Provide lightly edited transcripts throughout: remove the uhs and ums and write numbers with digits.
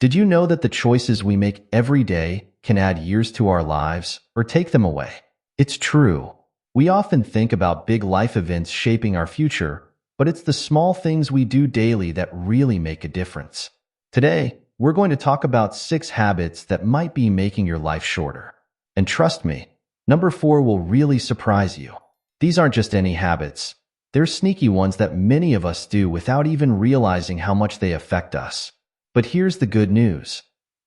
Did you know that the choices we make every day can add years to our lives or take them away? It's true. We often think about big life events shaping our future, but it's the small things we do daily that really make a difference. Today, we're going to talk about 6 habits that might be making your life shorter. And trust me, number 4 will really surprise you. These aren't just any habits. They're sneaky ones that many of us do without even realizing how much they affect us. But here's the good news.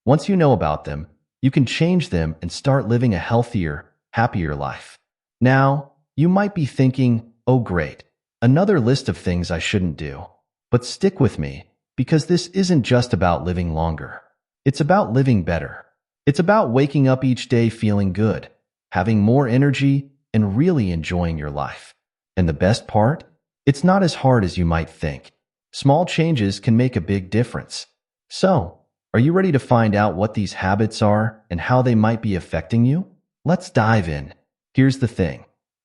Once you know about them, you can change them and start living a healthier, happier life. Now, you might be thinking, oh great, another list of things I shouldn't do. But stick with me, because this isn't just about living longer. It's about living better. It's about waking up each day feeling good, having more energy, and really enjoying your life. And the best part? It's not as hard as you might think. Small changes can make a big difference. So, are you ready to find out what these habits are and how they might be affecting you? Let's dive in. Here's the thing.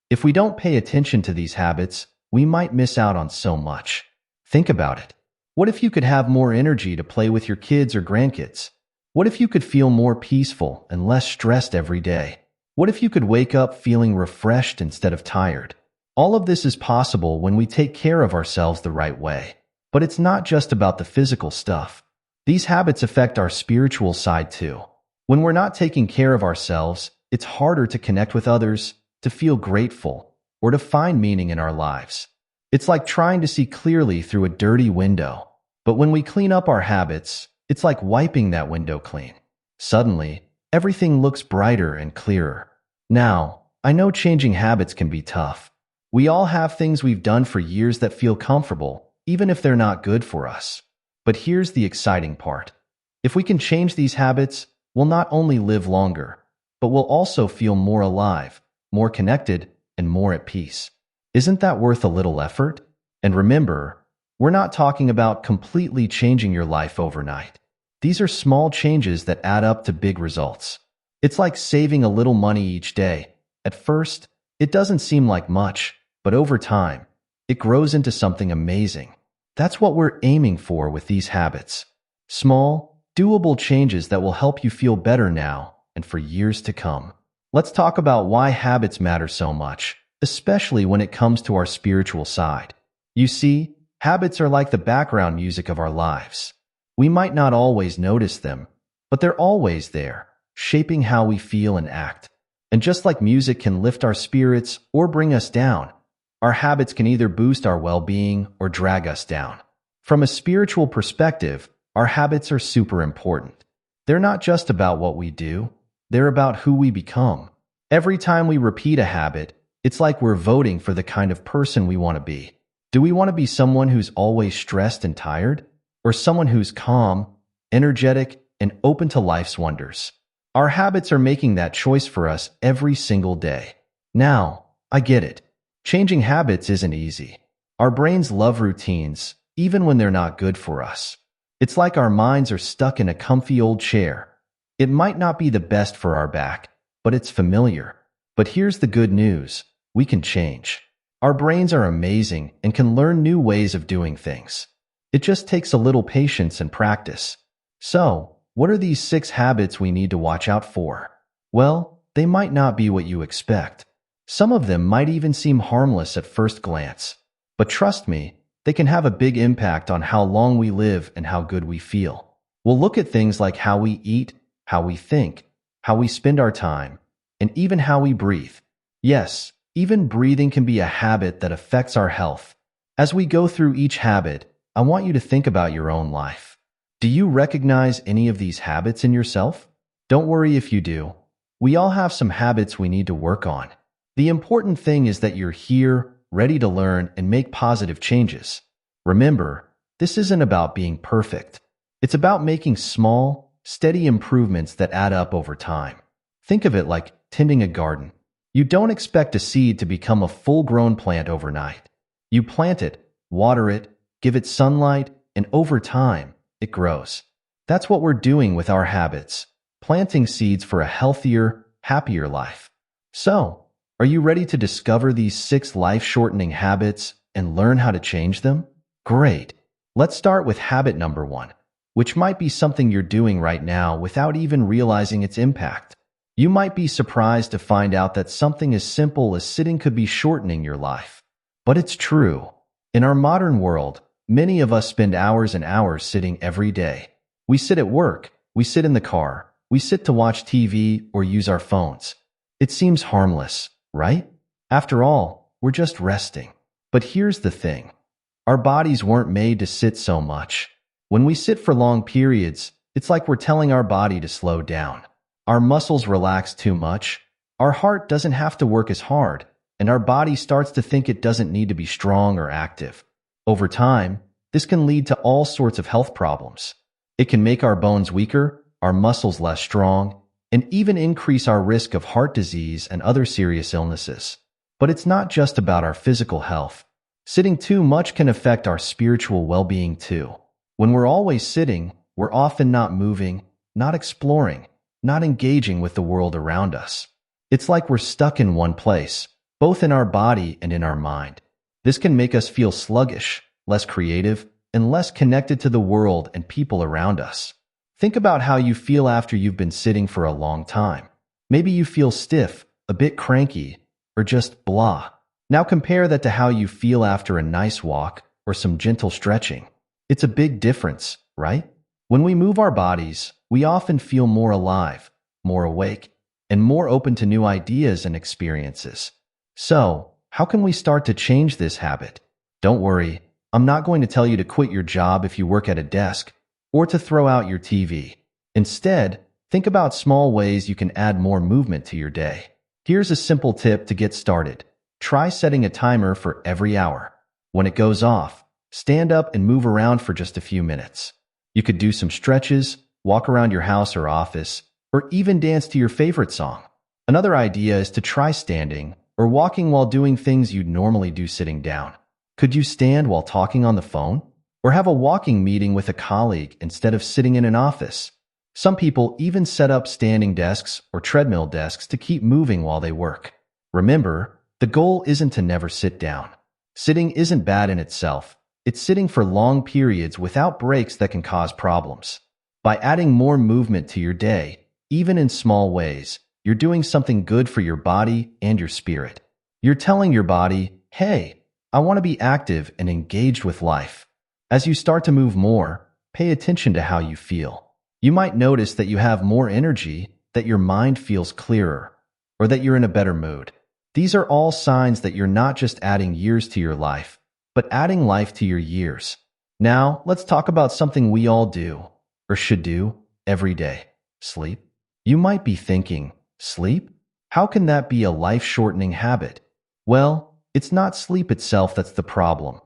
If we don't pay attention to these habits, we might miss out on so much. Think about it. What if you could have more energy to play with your kids or grandkids? What if you could feel more peaceful and less stressed every day? What if you could wake up feeling refreshed instead of tired? All of this is possible when we take care of ourselves the right way. But it's not just about the physical stuff. These habits affect our spiritual side too. When we're not taking care of ourselves, it's harder to connect with others, to feel grateful, or to find meaning in our lives. It's like trying to see clearly through a dirty window. But when we clean up our habits, it's like wiping that window clean. Suddenly, everything looks brighter and clearer. Now, I know changing habits can be tough. We all have things we've done for years that feel comfortable, even if they're not good for us. But here's the exciting part. If we can change these habits, we'll not only live longer, but we'll also feel more alive, more connected, and more at peace. Isn't that worth a little effort? And remember, we're not talking about completely changing your life overnight. These are small changes that add up to big results. It's like saving a little money each day. At first, it doesn't seem like much, but over time, it grows into something amazing. That's what we're aiming for with these habits. Small, doable changes that will help you feel better now and for years to come. Let's talk about why habits matter so much, especially when it comes to our spiritual side. You see, habits are like the background music of our lives. We might not always notice them, but they're always there, shaping how we feel and act. And just like music can lift our spirits or bring us down, our habits can either boost our well-being or drag us down. From a spiritual perspective, our habits are super important. They're not just about what we do, they're about who we become. Every time we repeat a habit, it's like we're voting for the kind of person we want to be. Do we want to be someone who's always stressed and tired? Or someone who's calm, energetic, and open to life's wonders? Our habits are making that choice for us every single day. Now, I get it. Changing habits isn't easy. Our brains love routines, even when they're not good for us. It's like our minds are stuck in a comfy old chair. It might not be the best for our back, but it's familiar. But here's the good news. We can change. Our brains are amazing and can learn new ways of doing things. It just takes a little patience and practice. So, what are these 6 habits we need to watch out for? Well, they might not be what you expect. Some of them might even seem harmless at first glance. But trust me, they can have a big impact on how long we live and how good we feel. We'll look at things like how we eat, how we think, how we spend our time, and even how we breathe. Yes, even breathing can be a habit that affects our health. As we go through each habit, I want you to think about your own life. Do you recognize any of these habits in yourself? Don't worry if you do. We all have some habits we need to work on. The important thing is that you're here, ready to learn and make positive changes. Remember, this isn't about being perfect. It's about making small, steady improvements that add up over time. Think of it like tending a garden. You don't expect a seed to become a full-grown plant overnight. You plant it, water it, give it sunlight, and over time, it grows. That's what we're doing with our habits, planting seeds for a healthier, happier life. So, are you ready to discover these 6 life-shortening habits and learn how to change them? Great. Let's start with habit number 1. which might be something you're doing right now without even realizing its impact. You might be surprised to find out that something as simple as sitting could be shortening your life. But it's true. In our modern world, many of us spend hours and hours sitting every day. We sit at work, we sit in the car, we sit to watch TV or use our phones. It seems harmless, right? After all, we're just resting. But here's the thing. Our bodies weren't made to sit so much. When we sit for long periods, it's like we're telling our body to slow down. Our muscles relax too much, our heart doesn't have to work as hard, and our body starts to think it doesn't need to be strong or active. Over time, this can lead to all sorts of health problems. It can make our bones weaker, our muscles less strong, and even increase our risk of heart disease and other serious illnesses. But it's not just about our physical health. Sitting too much can affect our spiritual well-being too. When we're always sitting, we're often not moving, not exploring, not engaging with the world around us. It's like we're stuck in one place, both in our body and in our mind. This can make us feel sluggish, less creative, and less connected to the world and people around us. Think about how you feel after you've been sitting for a long time. Maybe you feel stiff, a bit cranky, or just blah. Now compare that to how you feel after a nice walk or some gentle stretching. It's a big difference, right? When we move our bodies, we often feel more alive, more awake, and more open to new ideas and experiences. So, how can we start to change this habit? Don't worry, I'm not going to tell you to quit your job if you work at a desk, or to throw out your TV. Instead, think about small ways you can add more movement to your day. Here's a simple tip to get started. Try setting a timer for every hour. When it goes off, stand up and move around for just a few minutes. You could do some stretches, walk around your house or office, or even dance to your favorite song. Another idea is to try standing or walking while doing things you'd normally do sitting down. Could you stand while talking on the phone? Or have a walking meeting with a colleague instead of sitting in an office? Some people even set up standing desks or treadmill desks to keep moving while they work. Remember, the goal isn't to never sit down. Sitting isn't bad in itself. It's sitting for long periods without breaks that can cause problems. By adding more movement to your day, even in small ways, you're doing something good for your body and your spirit. You're telling your body, hey, I want to be active and engaged with life. As you start to move more, pay attention to how you feel. You might notice that you have more energy, that your mind feels clearer, or that you're in a better mood. These are all signs that you're not just adding years to your life, but adding life to your years. Now, let's talk about something we all do, or should do, every day. Sleep. You might be thinking, sleep? How can that be a life-shortening habit? Well, it's not sleep itself that's the problem.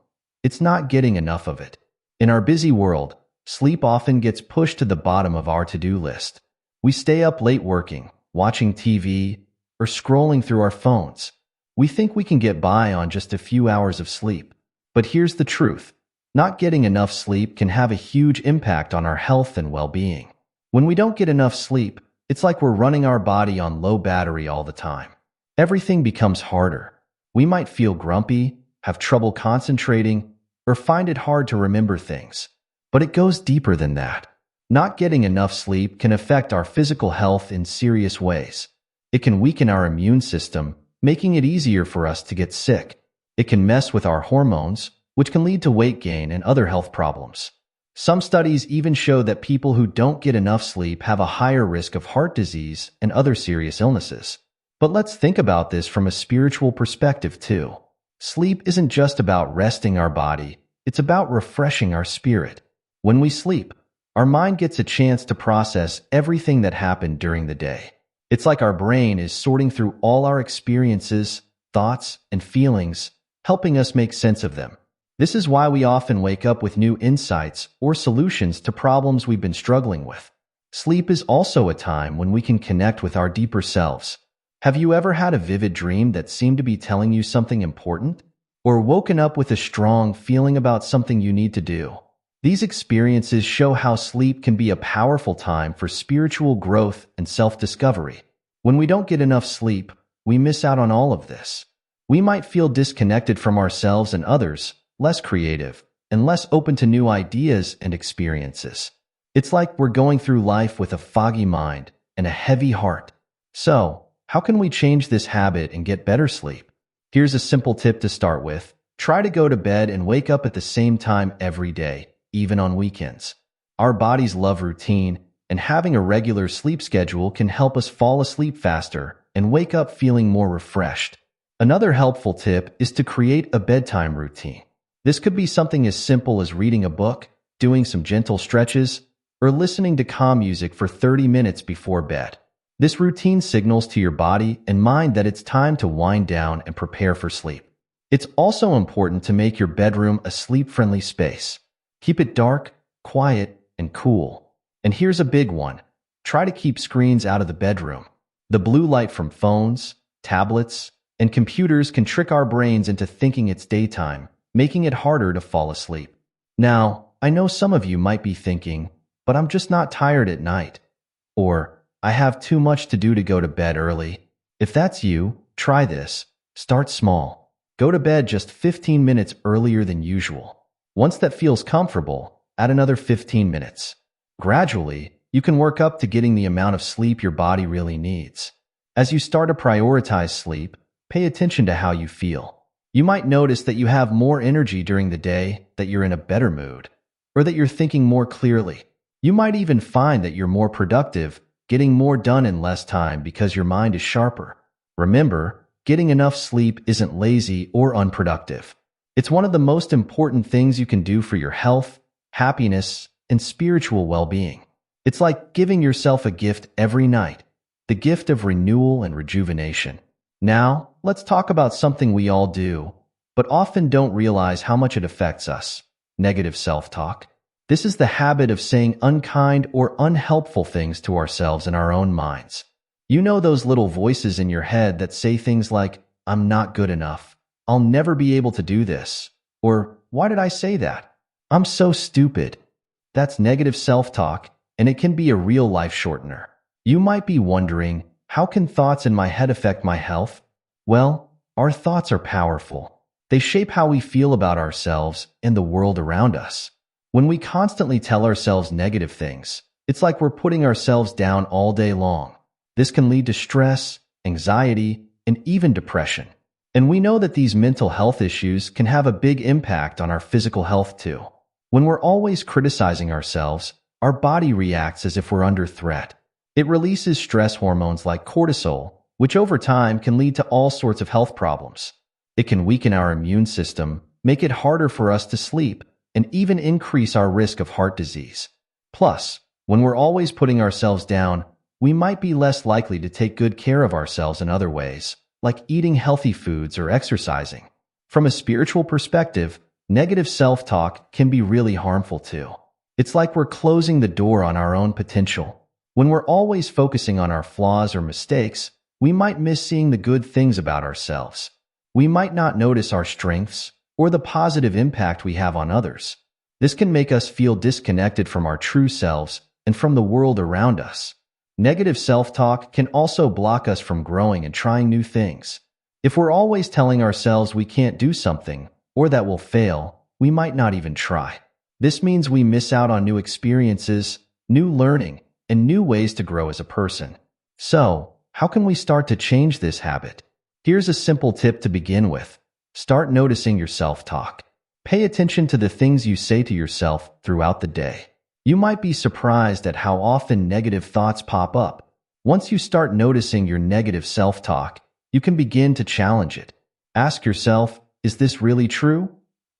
It's not getting enough of it. In our busy world, sleep often gets pushed to the bottom of our to-do list. We stay up late working, watching TV, or scrolling through our phones. We think we can get by on just a few hours of sleep. But here's the truth. Not getting enough sleep can have a huge impact on our health and well-being. When we don't get enough sleep, it's like we're running our body on low battery all the time. Everything becomes harder. We might feel grumpy, have trouble concentrating, or find it hard to remember things. But it goes deeper than that. Not getting enough sleep can affect our physical health in serious ways. It can weaken our immune system, making it easier for us to get sick. It can mess with our hormones, which can lead to weight gain and other health problems. Some studies even show that people who don't get enough sleep have a higher risk of heart disease and other serious illnesses. But let's think about this from a spiritual perspective too. Sleep isn't just about resting our body, it's about refreshing our spirit. When we sleep, our mind gets a chance to process everything that happened during the day. It's like our brain is sorting through all our experiences, thoughts, and feelings, helping us make sense of them. This is why we often wake up with new insights or solutions to problems we've been struggling with. Sleep is also a time when we can connect with our deeper selves. Have you ever had a vivid dream that seemed to be telling you something important? Or woken up with a strong feeling about something you need to do? These experiences show how sleep can be a powerful time for spiritual growth and self-discovery. When we don't get enough sleep, we miss out on all of this. We might feel disconnected from ourselves and others, less creative, and less open to new ideas and experiences. It's like we're going through life with a foggy mind and a heavy heart. So, how can we change this habit and get better sleep? Here's a simple tip to start with. Try to go to bed and wake up at the same time every day, even on weekends. Our bodies love routine, and having a regular sleep schedule can help us fall asleep faster and wake up feeling more refreshed. Another helpful tip is to create a bedtime routine. This could be something as simple as reading a book, doing some gentle stretches, or listening to calm music for 30 minutes before bed. This routine signals to your body and mind that it's time to wind down and prepare for sleep. It's also important to make your bedroom a sleep-friendly space. Keep it dark, quiet, and cool. And here's a big one. Try to keep screens out of the bedroom. The blue light from phones, tablets, and computers can trick our brains into thinking it's daytime, making it harder to fall asleep. Now, I know some of you might be thinking, but I'm just not tired at night. Or, I have too much to do to go to bed early. If that's you, try this. Start small. Go to bed just 15 minutes earlier than usual. Once that feels comfortable, add another 15 minutes. Gradually, you can work up to getting the amount of sleep your body really needs. As you start to prioritize sleep, pay attention to how you feel. You might notice that you have more energy during the day, that you're in a better mood, or that you're thinking more clearly. You might even find that you're more productive, getting more done in less time because your mind is sharper. Remember, getting enough sleep isn't lazy or unproductive. It's one of the most important things you can do for your health, happiness, and spiritual well-being. It's like giving yourself a gift every night, the gift of renewal and rejuvenation. Now, let's talk about something we all do, but often don't realize how much it affects us: negative self-talk. This is the habit of saying unkind or unhelpful things to ourselves in our own minds. You know those little voices in your head that say things like, "I'm not good enough. I'll never be able to do this." Or, "Why did I say that? I'm so stupid." That's negative self-talk, and it can be a real life shortener. You might be wondering, how can thoughts in my head affect my health? Well, our thoughts are powerful. They shape how we feel about ourselves and the world around us. When we constantly tell ourselves negative things, it's like we're putting ourselves down all day long. This can lead to stress, anxiety, and even depression. And we know that these mental health issues can have a big impact on our physical health too. When we're always criticizing ourselves, our body reacts as if we're under threat. It releases stress hormones like cortisol, which over time can lead to all sorts of health problems. It can weaken our immune system, make it harder for us to sleep, and even increase our risk of heart disease. Plus, when we're always putting ourselves down, we might be less likely to take good care of ourselves in other ways, like eating healthy foods or exercising. From a spiritual perspective, negative self-talk can be really harmful too. It's like we're closing the door on our own potential. When we're always focusing on our flaws or mistakes, we might miss seeing the good things about ourselves. We might not notice our strengths or the positive impact we have on others. This can make us feel disconnected from our true selves and from the world around us. Negative self-talk can also block us from growing and trying new things. If we're always telling ourselves we can't do something or that we'll fail, we might not even try. This means we miss out on new experiences, new learning, and new ways to grow as a person. So, how can we start to change this habit? Here's a simple tip to begin with. Start noticing your self-talk. Pay attention to the things you say to yourself throughout the day. You might be surprised at how often negative thoughts pop up. Once you start noticing your negative self-talk, you can begin to challenge it. Ask yourself, is this really true?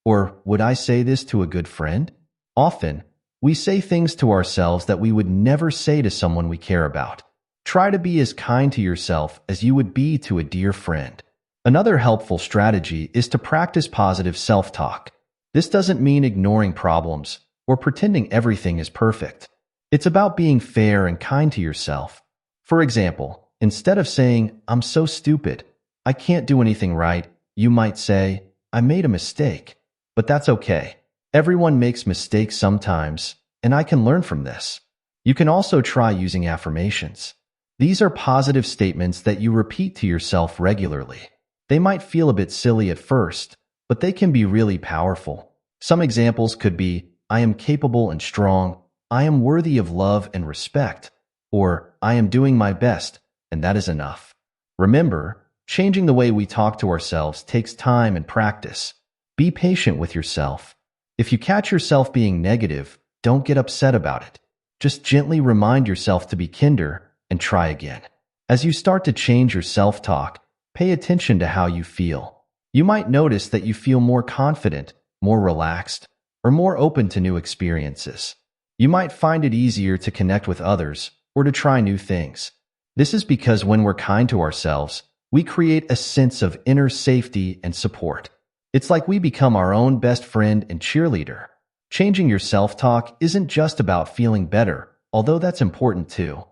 Or would I say this to a good friend? Often, we say things to ourselves that we would never say to someone we care about. Try to be as kind to yourself as you would be to a dear friend. Another helpful strategy is to practice positive self-talk. This doesn't mean ignoring problems or pretending everything is perfect. It's about being fair and kind to yourself. For example, instead of saying, "I'm so stupid, I can't do anything right," you might say, "I made a mistake, but that's okay. Everyone makes mistakes sometimes, and I can learn from this." You can also try using affirmations. These are positive statements that you repeat to yourself regularly. They might feel a bit silly at first, but they can be really powerful. Some examples could be, "I am capable and strong," I am worthy of love and respect, or I am doing my best, and that is enough. Remember, changing the way we talk to ourselves takes time and practice. Be patient with yourself. If you catch yourself being negative, don't get upset about it. Just gently remind yourself to be kinder and try again. As you start to change your self-talk, pay attention to how you feel. You might notice that you feel more confident, more relaxed, or more open to new experiences. You might find it easier to connect with others or to try new things. This is because when we're kind to ourselves, we create a sense of inner safety and support. It's like we become our own best friend and cheerleader. Changing your self-talk isn't just about feeling better, although that's important too.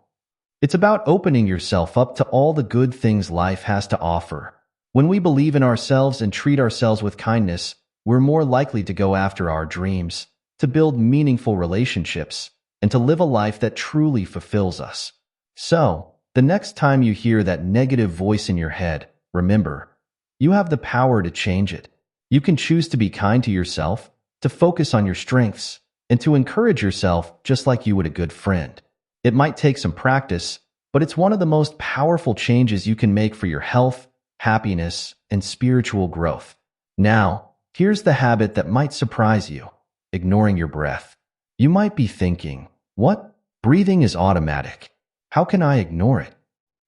It's about opening yourself up to all the good things life has to offer. When we believe in ourselves and treat ourselves with kindness, we're more likely to go after our dreams, to build meaningful relationships, and to live a life that truly fulfills us. So, the next time you hear that negative voice in your head, remember, you have the power to change it. You can choose to be kind to yourself, to focus on your strengths, and to encourage yourself just like you would a good friend. It might take some practice, but it's one of the most powerful changes you can make for your health, happiness, and spiritual growth. Now, here's the habit that might surprise you: ignoring your breath. You might be thinking, what? Breathing is automatic. How can I ignore it?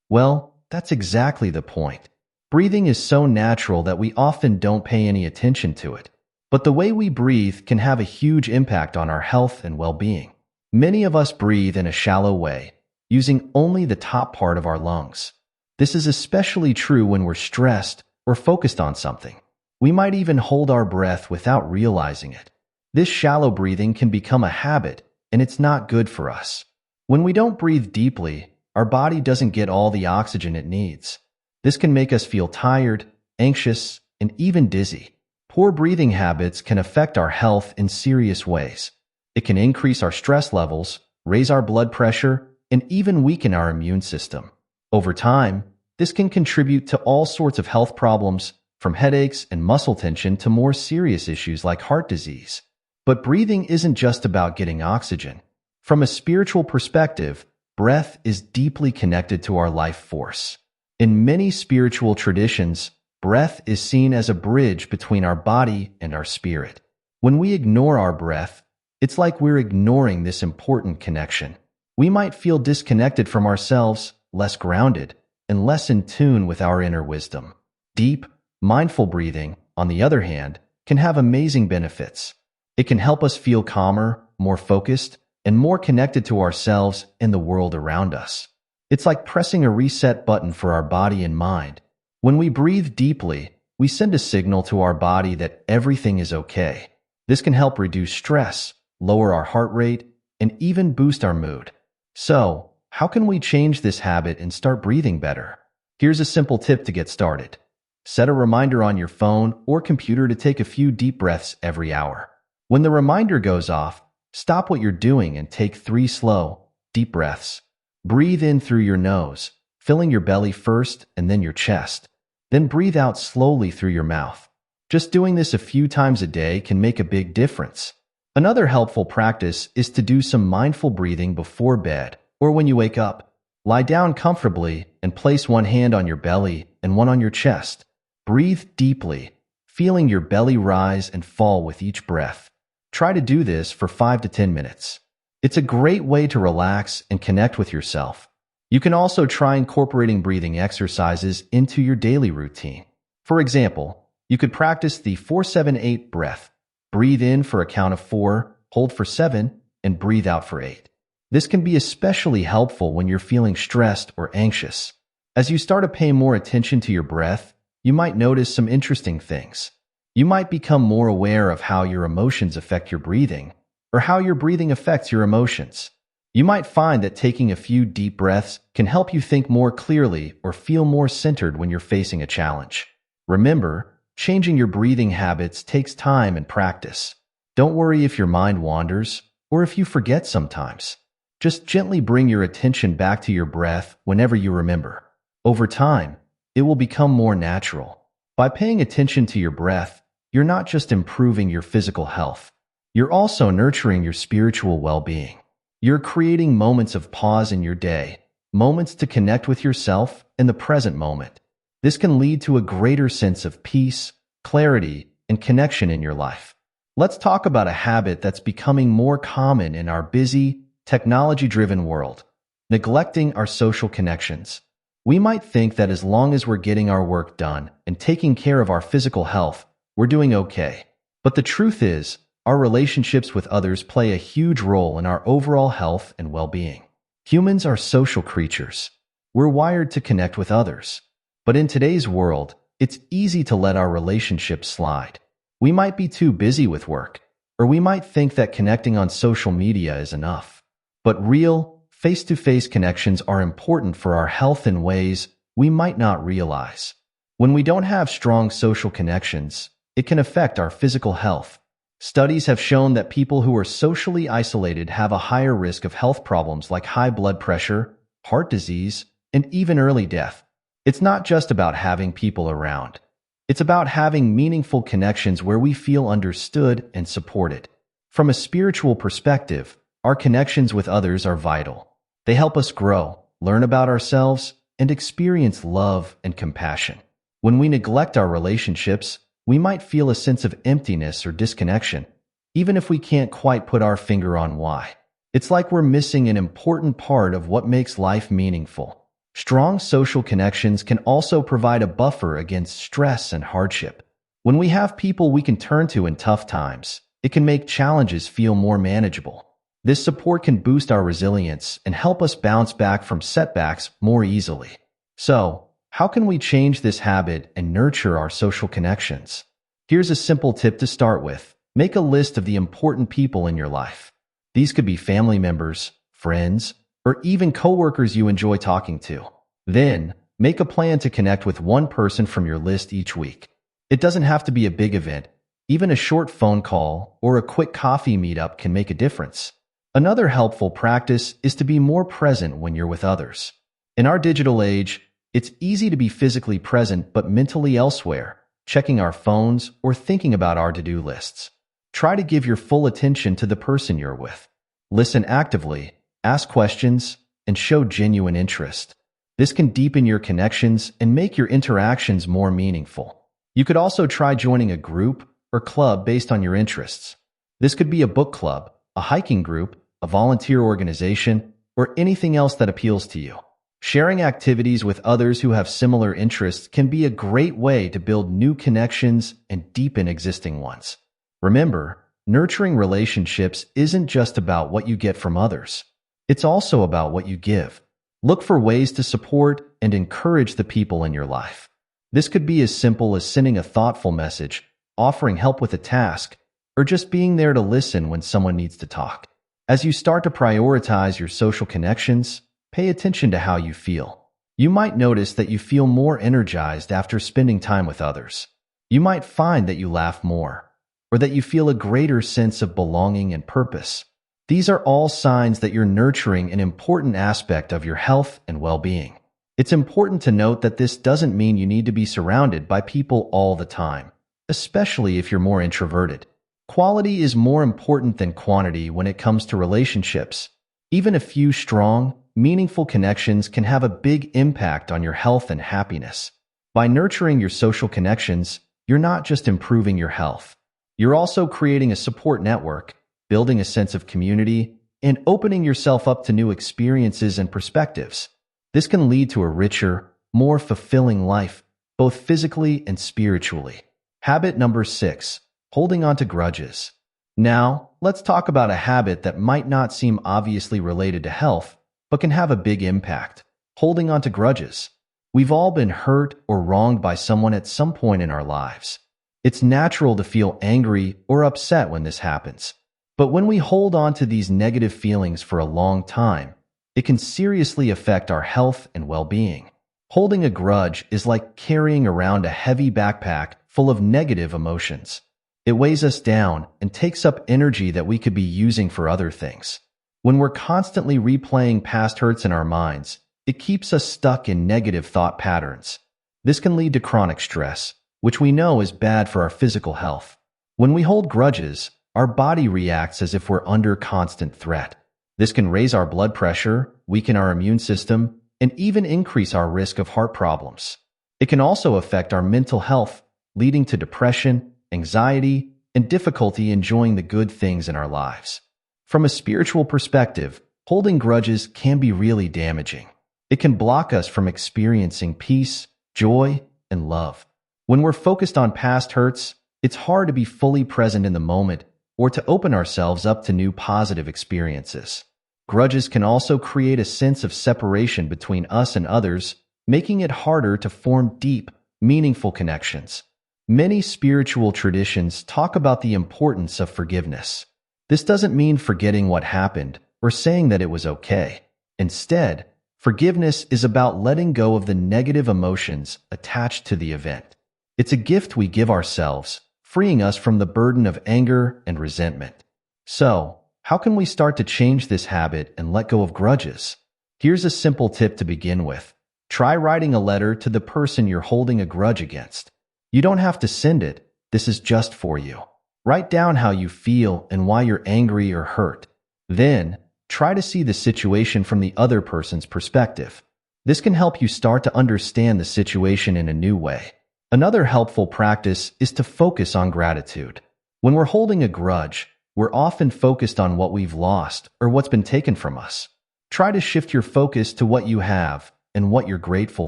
Well, that's exactly the point. Breathing is so natural that we often don't pay any attention to it. But the way we breathe can have a huge impact on our health and well-being. Many of us breathe in a shallow way, using only the top part of our lungs. This is especially true when we're stressed or focused on something. We might even hold our breath without realizing it. This shallow breathing can become a habit, and it's not good for us. When we don't breathe deeply, our body doesn't get all the oxygen it needs. This can make us feel tired, anxious, and even dizzy. Poor breathing habits can affect our health in serious ways. It can increase our stress levels, raise our blood pressure, and even weaken our immune system. Over time, this can contribute to all sorts of health problems, from headaches and muscle tension to more serious issues like heart disease. But breathing isn't just about getting oxygen. From a spiritual perspective, breath is deeply connected to our life force. In many spiritual traditions, breath is seen as a bridge between our body and our spirit. When we ignore our breath, it's like we're ignoring this important connection. We might feel disconnected from ourselves, less grounded, and less in tune with our inner wisdom. Deep, mindful breathing, on the other hand, can have amazing benefits. It can help us feel calmer, more focused, and more connected to ourselves and the world around us. It's like pressing a reset button for our body and mind. When we breathe deeply, we send a signal to our body that everything is okay. This can help reduce stress, lower our heart rate, and even boost our mood. So, how can we change this habit and start breathing better? Here's a simple tip to get started. Set a reminder on your phone or computer to take a few deep breaths every hour. When the reminder goes off, stop what you're doing and take 3 slow, deep breaths. Breathe in through your nose, filling your belly first and then your chest. Then breathe out slowly through your mouth. Just doing this a few times a day can make a big difference. Another helpful practice is to do some mindful breathing before bed or when you wake up. Lie down comfortably and place one hand on your belly and one on your chest. Breathe deeply, feeling your belly rise and fall with each breath. Try to do this for 5 to 10 minutes. It's a great way to relax and connect with yourself. You can also try incorporating breathing exercises into your daily routine. For example, you could practice the 4-7-8 breath. Breathe in for a count of 4, hold for 7, and breathe out for 8. This can be especially helpful when you're feeling stressed or anxious. As you start to pay more attention to your breath, you might notice some interesting things. You might become more aware of how your emotions affect your breathing, or how your breathing affects your emotions. You might find that taking a few deep breaths can help you think more clearly or feel more centered when you're facing a challenge. Remember, changing your breathing habits takes time and practice. Don't worry if your mind wanders or if you forget sometimes. Just gently bring your attention back to your breath whenever you remember. Over time, it will become more natural. By paying attention to your breath, you're not just improving your physical health, you're also nurturing your spiritual well-being. You're creating moments of pause in your day, moments to connect with yourself in the present moment. This can lead to a greater sense of peace, clarity, and connection in your life. Let's talk about a habit that's becoming more common in our busy, technology-driven world: neglecting our social connections. We might think that as long as we're getting our work done and taking care of our physical health, we're doing okay. But the truth is, our relationships with others play a huge role in our overall health and well-being. Humans are social creatures. We're wired to connect with others. But in today's world, it's easy to let our relationships slide. We might be too busy with work, or we might think that connecting on social media is enough. But real, face-to-face connections are important for our health in ways we might not realize. When we don't have strong social connections, it can affect our physical health. Studies have shown that people who are socially isolated have a higher risk of health problems like high blood pressure, heart disease, and even early death. It's not just about having people around. It's about having meaningful connections where we feel understood and supported. From a spiritual perspective, our connections with others are vital. They help us grow, learn about ourselves, and experience love and compassion. When we neglect our relationships, we might feel a sense of emptiness or disconnection, even if we can't quite put our finger on why. It's like we're missing an important part of what makes life meaningful. Strong social connections can also provide a buffer against stress and hardship. When we have people we can turn to in tough times, it can make challenges feel more manageable. This support can boost our resilience and help us bounce back from setbacks more easily. So, how can we change this habit and nurture our social connections? Here's a simple tip to start with. Make a list of the important people in your life. These could be family members, friends, or even coworkers you enjoy talking to. Then, make a plan to connect with one person from your list each week. It doesn't have to be a big event. Even a short phone call or a quick coffee meetup can make a difference. Another helpful practice is to be more present when you're with others. In our digital age, it's easy to be physically present but mentally elsewhere, checking our phones or thinking about our to-do lists. Try to give your full attention to the person you're with. Listen actively, ask questions, and show genuine interest. This can deepen your connections and make your interactions more meaningful. You could also try joining a group or club based on your interests. This could be a book club, a hiking group, a volunteer organization, or anything else that appeals to you. Sharing activities with others who have similar interests can be a great way to build new connections and deepen existing ones. Remember, nurturing relationships isn't just about what you get from others. It's also about what you give. Look for ways to support and encourage the people in your life. This could be as simple as sending a thoughtful message, offering help with a task, or just being there to listen when someone needs to talk. As you start to prioritize your social connections, pay attention to how you feel. You might notice that you feel more energized after spending time with others. You might find that you laugh more, or that you feel a greater sense of belonging and purpose. These are all signs that you're nurturing an important aspect of your health and well-being. It's important to note that this doesn't mean you need to be surrounded by people all the time, especially if you're more introverted. Quality is more important than quantity when it comes to relationships. Even a few strong, meaningful connections can have a big impact on your health and happiness. By nurturing your social connections, you're not just improving your health. You're also creating a support network, building a sense of community, and opening yourself up to new experiences and perspectives. This can lead to a richer, more fulfilling life, both physically and spiritually. Habit number 6, holding on to grudges. Now, let's talk about a habit that might not seem obviously related to health, but can have a big impact: holding on to grudges. We've all been hurt or wronged by someone at some point in our lives. It's natural to feel angry or upset when this happens. But when we hold on to these negative feelings for a long time, it can seriously affect our health and well-being. Holding a grudge is like carrying around a heavy backpack full of negative emotions. It weighs us down and takes up energy that we could be using for other things. When we're constantly replaying past hurts in our minds, it keeps us stuck in negative thought patterns. This can lead to chronic stress, which we know is bad for our physical health. When we hold grudges, our body reacts as if we're under constant threat. This can raise our blood pressure, weaken our immune system, and even increase our risk of heart problems. It can also affect our mental health, leading to depression, anxiety, and difficulty enjoying the good things in our lives. From a spiritual perspective, holding grudges can be really damaging. It can block us from experiencing peace, joy, and love. When we're focused on past hurts, it's hard to be fully present in the moment or to open ourselves up to new positive experiences. Grudges can also create a sense of separation between us and others, making it harder to form deep, meaningful connections. Many spiritual traditions talk about the importance of forgiveness. This doesn't mean forgetting what happened or saying that it was okay. Instead, forgiveness is about letting go of the negative emotions attached to the event. It's a gift we give ourselves, freeing us from the burden of anger and resentment. So, how can we start to change this habit and let go of grudges? Here's a simple tip to begin with. Try writing a letter to the person you're holding a grudge against. You don't have to send it. This is just for you. Write down how you feel and why you're angry or hurt. Then, try to see the situation from the other person's perspective. This can help you start to understand the situation in a new way. Another helpful practice is to focus on gratitude. When we're holding a grudge, we're often focused on what we've lost or what's been taken from us. Try to shift your focus to what you have and what you're grateful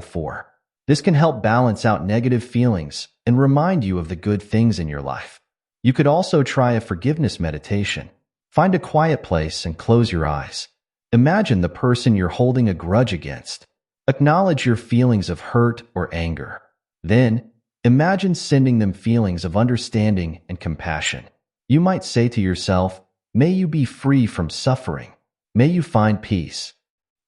for. This can help balance out negative feelings and remind you of the good things in your life. You could also try a forgiveness meditation. Find a quiet place and close your eyes. Imagine the person you're holding a grudge against. Acknowledge your feelings of hurt or anger. Then, imagine sending them feelings of understanding and compassion. You might say to yourself, "May you be free from suffering. May you find peace."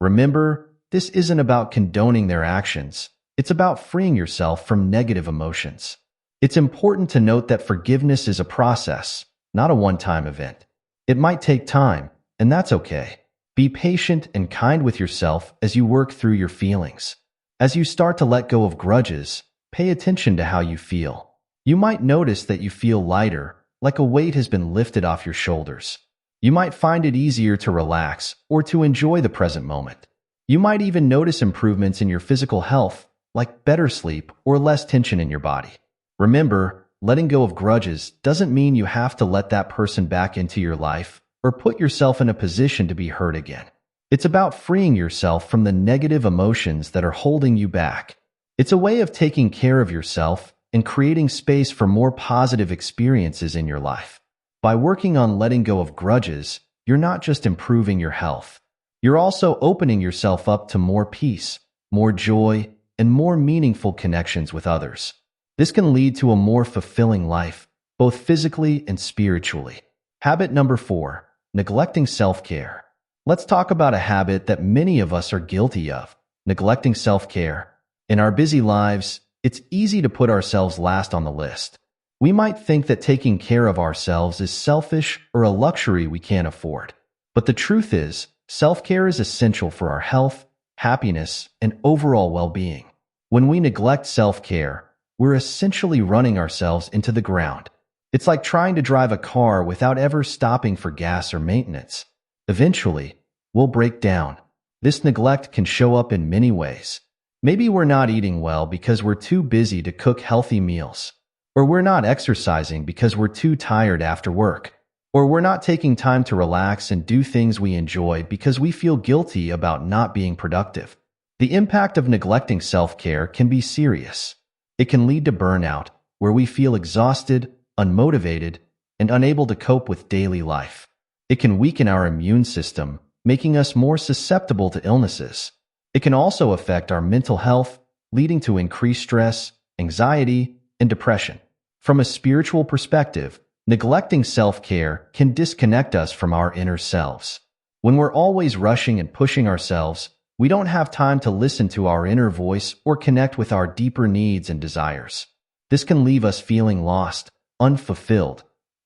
Remember, this isn't about condoning their actions. It's about freeing yourself from negative emotions. It's important to note that forgiveness is a process, not a one-time event. It might take time, and that's okay. Be patient and kind with yourself as you work through your feelings. As you start to let go of grudges, pay attention to how you feel. You might notice that you feel lighter, like a weight has been lifted off your shoulders. You might find it easier to relax or to enjoy the present moment. You might even notice improvements in your physical health, like better sleep or less tension in your body. Remember, letting go of grudges doesn't mean you have to let that person back into your life or put yourself in a position to be hurt again. It's about freeing yourself from the negative emotions that are holding you back. It's a way of taking care of yourself and creating space for more positive experiences in your life. By working on letting go of grudges, you're not just improving your health. You're also opening yourself up to more peace, more joy, and more meaningful connections with others. This can lead to a more fulfilling life, both physically and spiritually. Habit number 4, neglecting self-care. Let's talk about a habit that many of us are guilty of, neglecting self-care. In our busy lives, it's easy to put ourselves last on the list. We might think that taking care of ourselves is selfish or a luxury we can't afford. But the truth is, self-care is essential for our health, happiness, and overall well-being. When we neglect self-care, we're essentially running ourselves into the ground. It's like trying to drive a car without ever stopping for gas or maintenance. Eventually, we'll break down. This neglect can show up in many ways. Maybe we're not eating well because we're too busy to cook healthy meals. Or we're not exercising because we're too tired after work. Or we're not taking time to relax and do things we enjoy because we feel guilty about not being productive. The impact of neglecting self-care can be serious. It can lead to burnout, where we feel exhausted, unmotivated, and unable to cope with daily life. It can weaken our immune system, making us more susceptible to illnesses. It can also affect our mental health, leading to increased stress, anxiety, and depression. From a spiritual perspective, neglecting self-care can disconnect us from our inner selves. When we're always rushing and pushing ourselves, we don't have time to listen to our inner voice or connect with our deeper needs and desires. This can leave us feeling lost, unfulfilled,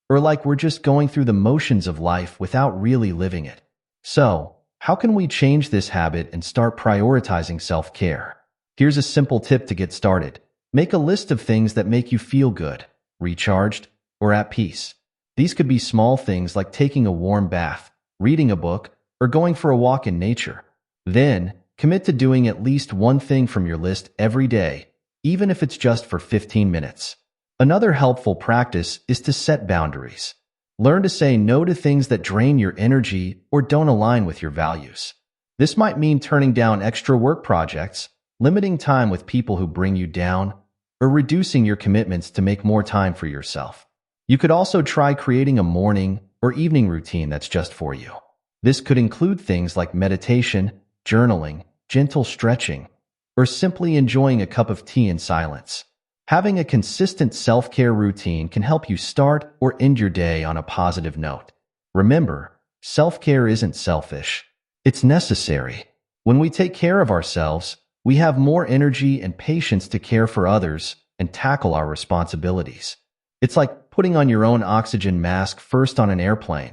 or like we're just going through the motions of life without really living it. So, how can we change this habit and start prioritizing self-care? Here's a simple tip to get started. Make a list of things that make you feel good, recharged, or at peace. These could be small things like taking a warm bath, reading a book, or going for a walk in nature. Then, commit to doing at least one thing from your list every day, even if it's just for 15 minutes. Another helpful practice is to set boundaries. Learn to say no to things that drain your energy or don't align with your values. This might mean turning down extra work projects, limiting time with people who bring you down, or reducing your commitments to make more time for yourself. You could also try creating a morning or evening routine that's just for you. This could include things like meditation, journaling, gentle stretching, or simply enjoying a cup of tea in silence. Having a consistent self-care routine can help you start or end your day on a positive note. Remember, self-care isn't selfish. It's necessary. When we take care of ourselves, we have more energy and patience to care for others and tackle our responsibilities. It's like putting on your own oxygen mask first on an airplane.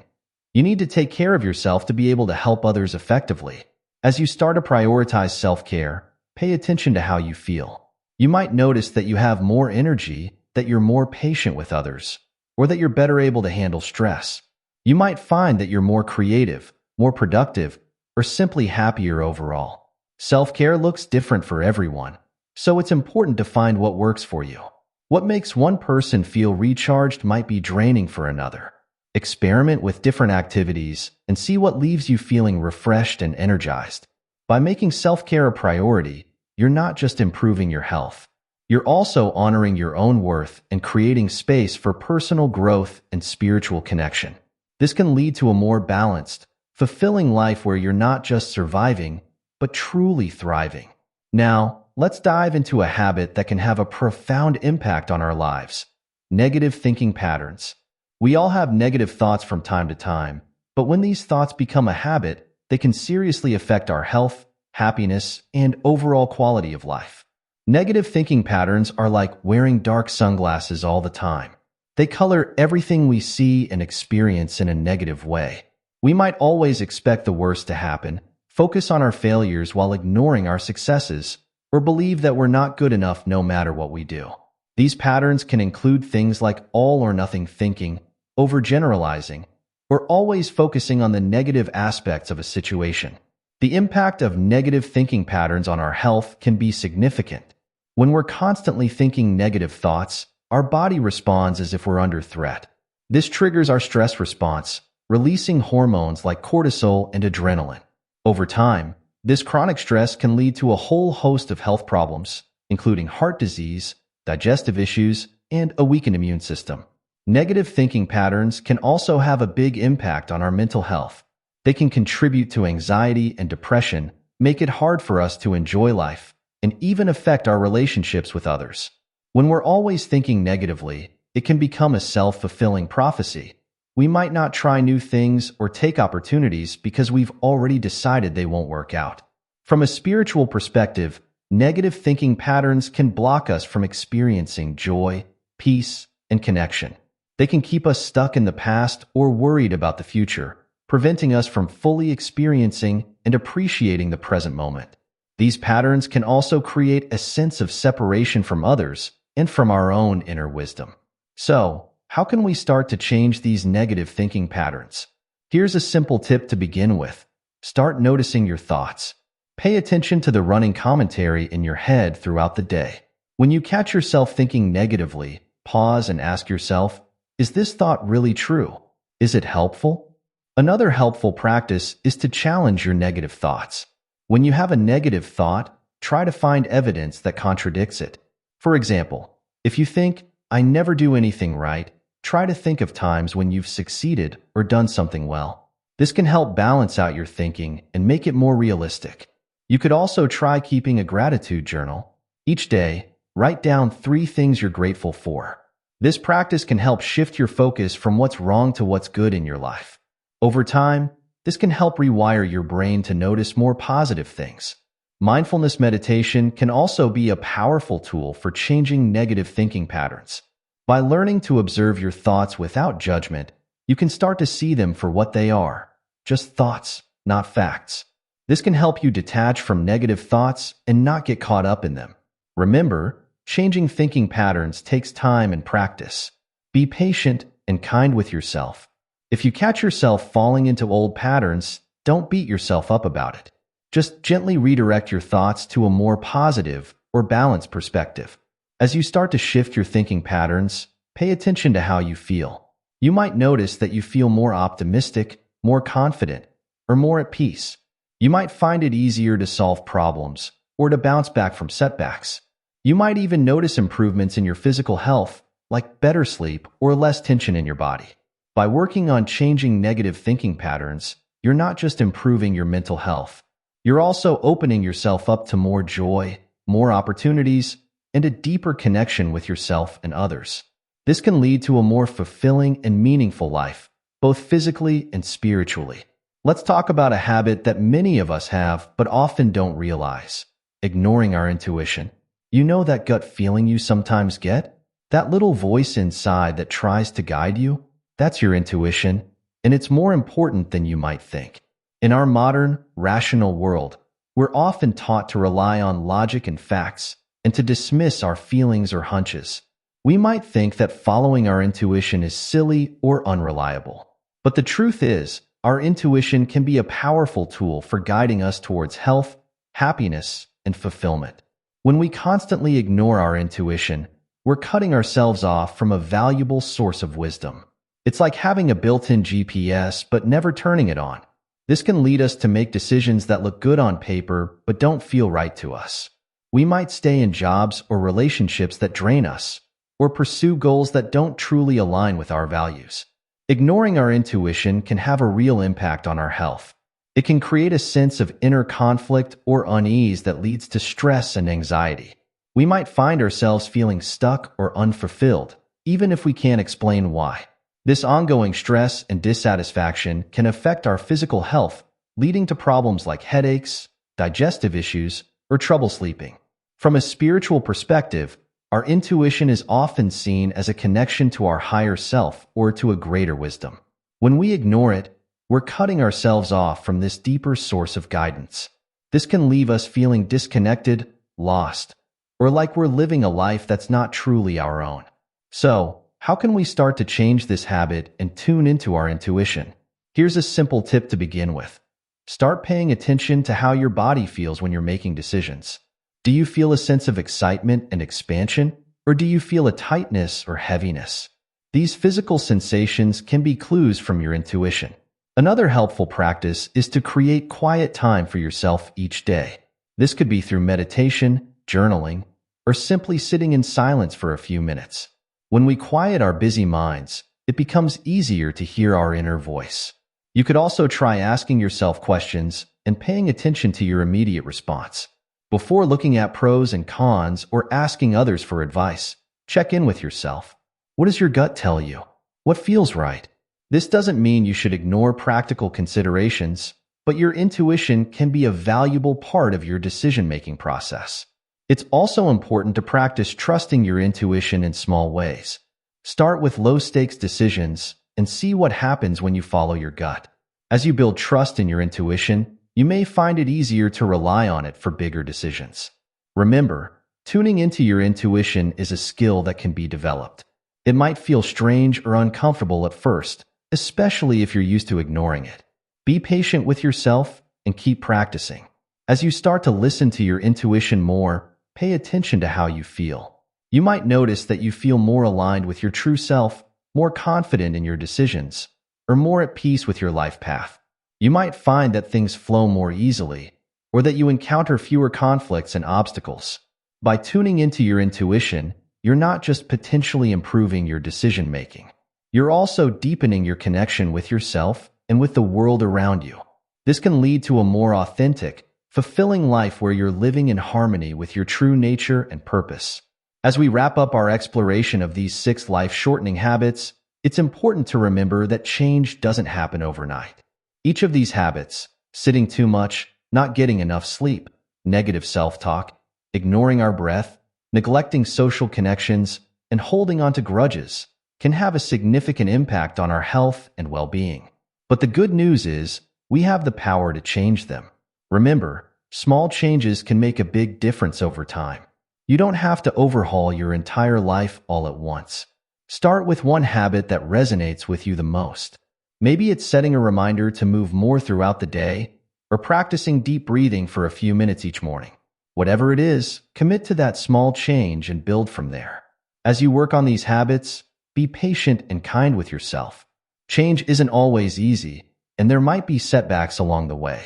You need to take care of yourself to be able to help others effectively. As you start to prioritize self-care, pay attention to how you feel. You might notice that you have more energy, that you're more patient with others, or that you're better able to handle stress. You might find that you're more creative, more productive, or simply happier overall. Self-care looks different for everyone, so it's important to find what works for you. What makes one person feel recharged might be draining for another. Experiment with different activities and see what leaves you feeling refreshed and energized. By making self-care a priority, you're not just improving your health. You're also honoring your own worth and creating space for personal growth and spiritual connection. This can lead to a more balanced, fulfilling life where you're not just surviving, but truly thriving. Now, let's dive into a habit that can have a profound impact on our lives: negative thinking patterns. We all have negative thoughts from time to time, but when these thoughts become a habit, they can seriously affect our health, happiness, and overall quality of life. Negative thinking patterns are like wearing dark sunglasses all the time. They color everything we see and experience in a negative way. We might always expect the worst to happen, focus on our failures while ignoring our successes, or believe that we're not good enough no matter what we do. These patterns can include things like all or nothing thinking, overgeneralizing, or always focusing on the negative aspects of a situation. The impact of negative thinking patterns on our health can be significant. When we're constantly thinking negative thoughts, our body responds as if we're under threat. This triggers our stress response, releasing hormones like cortisol and adrenaline. Over time, this chronic stress can lead to a whole host of health problems, including heart disease, digestive issues, and a weakened immune system. Negative thinking patterns can also have a big impact on our mental health. They can contribute to anxiety and depression, make it hard for us to enjoy life, and even affect our relationships with others. When we're always thinking negatively, it can become a self-fulfilling prophecy. We might not try new things or take opportunities because we've already decided they won't work out. From a spiritual perspective, negative thinking patterns can block us from experiencing joy, peace, and connection. They can keep us stuck in the past or worried about the future, preventing us from fully experiencing and appreciating the present moment. These patterns can also create a sense of separation from others and from our own inner wisdom. So, how can we start to change these negative thinking patterns? Here's a simple tip to begin with. Start noticing your thoughts. Pay attention to the running commentary in your head throughout the day. When you catch yourself thinking negatively, pause and ask yourself, is this thought really true? Is it helpful? Another helpful practice is to challenge your negative thoughts. When you have a negative thought, try to find evidence that contradicts it. For example, if you think, I never do anything right, try to think of times when you've succeeded or done something well. This can help balance out your thinking and make it more realistic. You could also try keeping a gratitude journal. Each day, write down 3 things you're grateful for. This practice can help shift your focus from what's wrong to what's good in your life. Over time, this can help rewire your brain to notice more positive things. Mindfulness meditation can also be a powerful tool for changing negative thinking patterns. By learning to observe your thoughts without judgment, you can start to see them for what they are, just thoughts, not facts. This can help you detach from negative thoughts and not get caught up in them. Remember, changing thinking patterns takes time and practice. Be patient and kind with yourself. If you catch yourself falling into old patterns, don't beat yourself up about it. Just gently redirect your thoughts to a more positive or balanced perspective. As you start to shift your thinking patterns, pay attention to how you feel. You might notice that you feel more optimistic, more confident, or more at peace. You might find it easier to solve problems or to bounce back from setbacks. You might even notice improvements in your physical health, like better sleep or less tension in your body. By working on changing negative thinking patterns, you're not just improving your mental health. You're also opening yourself up to more joy, more opportunities, and a deeper connection with yourself and others. This can lead to a more fulfilling and meaningful life, both physically and spiritually. Let's talk about a habit that many of us have but often don't realize: ignoring our intuition. You know that gut feeling you sometimes get? That little voice inside that tries to guide you? That's your intuition, and it's more important than you might think. In our modern, rational world, we're often taught to rely on logic and facts and to dismiss our feelings or hunches. We might think that following our intuition is silly or unreliable. But the truth is, our intuition can be a powerful tool for guiding us towards health, happiness, and fulfillment. When we constantly ignore our intuition, we're cutting ourselves off from a valuable source of wisdom. It's like having a built-in GPS but never turning it on. This can lead us to make decisions that look good on paper but don't feel right to us. We might stay in jobs or relationships that drain us, or pursue goals that don't truly align with our values. Ignoring our intuition can have a real impact on our health. It can create a sense of inner conflict or unease that leads to stress and anxiety. We might find ourselves feeling stuck or unfulfilled, even if we can't explain why. This ongoing stress and dissatisfaction can affect our physical health, leading to problems like headaches, digestive issues, or trouble sleeping. From a spiritual perspective, our intuition is often seen as a connection to our higher self or to a greater wisdom. When we ignore it, we're cutting ourselves off from this deeper source of guidance. This can leave us feeling disconnected, lost, or like we're living a life that's not truly our own. So, how can we start to change this habit and tune into our intuition? Here's a simple tip to begin with. Start paying attention to how your body feels when you're making decisions. Do you feel a sense of excitement and expansion, or do you feel a tightness or heaviness? These physical sensations can be clues from your intuition. Another helpful practice is to create quiet time for yourself each day. This could be through meditation, journaling, or simply sitting in silence for a few minutes. When we quiet our busy minds, it becomes easier to hear our inner voice. You could also try asking yourself questions and paying attention to your immediate response. Before looking at pros and cons or asking others for advice, check in with yourself. What does your gut tell you? What feels right? This doesn't mean you should ignore practical considerations, but your intuition can be a valuable part of your decision-making process. It's also important to practice trusting your intuition in small ways. Start with low-stakes decisions and see what happens when you follow your gut. As you build trust in your intuition, you may find it easier to rely on it for bigger decisions. Remember, tuning into your intuition is a skill that can be developed. It might feel strange or uncomfortable at first, especially if you're used to ignoring it. Be patient with yourself and keep practicing. As you start to listen to your intuition more, pay attention to how you feel. You might notice that you feel more aligned with your true self, more confident in your decisions, or more at peace with your life path. You might find that things flow more easily, or that you encounter fewer conflicts and obstacles. By tuning into your intuition, you're not just potentially improving your decision-making. You're also deepening your connection with yourself and with the world around you. This can lead to a more authentic, fulfilling life where you're living in harmony with your true nature and purpose. As we wrap up our exploration of these 6 life-shortening habits, it's important to remember that change doesn't happen overnight. Each of these habits, sitting too much, not getting enough sleep, negative self-talk, ignoring our breath, neglecting social connections, and holding on to grudges, can have a significant impact on our health and well-being. But the good news is, we have the power to change them. Remember, small changes can make a big difference over time. You don't have to overhaul your entire life all at once. Start with one habit that resonates with you the most. Maybe it's setting a reminder to move more throughout the day or practicing deep breathing for a few minutes each morning. Whatever it is, commit to that small change and build from there. As you work on these habits, be patient and kind with yourself. Change isn't always easy, and there might be setbacks along the way.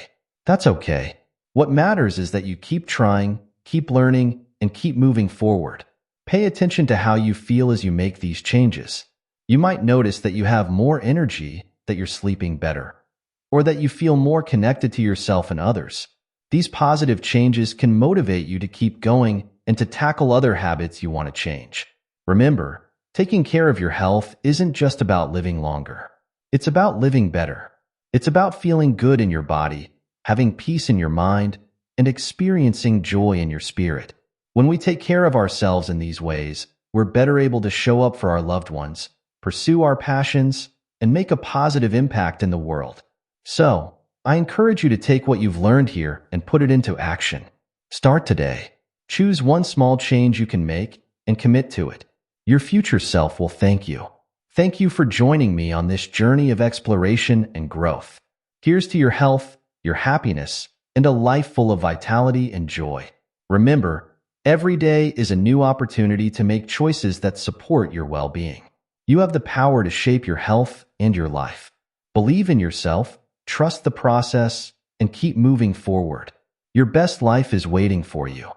That's okay. What matters is that you keep trying, keep learning, and keep moving forward. Pay attention to how you feel as you make these changes. You might notice that you have more energy, that you're sleeping better, or that you feel more connected to yourself and others. These positive changes can motivate you to keep going and to tackle other habits you want to change. Remember, taking care of your health isn't just about living longer. It's about living better. It's about feeling good in your body, having peace in your mind, and experiencing joy in your spirit. When we take care of ourselves in these ways, we're better able to show up for our loved ones, pursue our passions, and make a positive impact in the world. So, I encourage you to take what you've learned here and put it into action. Start today. Choose one small change you can make and commit to it. Your future self will thank you. Thank you for joining me on this journey of exploration and growth. Here's to your health, your happiness, and a life full of vitality and joy. Remember, every day is a new opportunity to make choices that support your well-being. You have the power to shape your health and your life. Believe in yourself, trust the process, and keep moving forward. Your best life is waiting for you.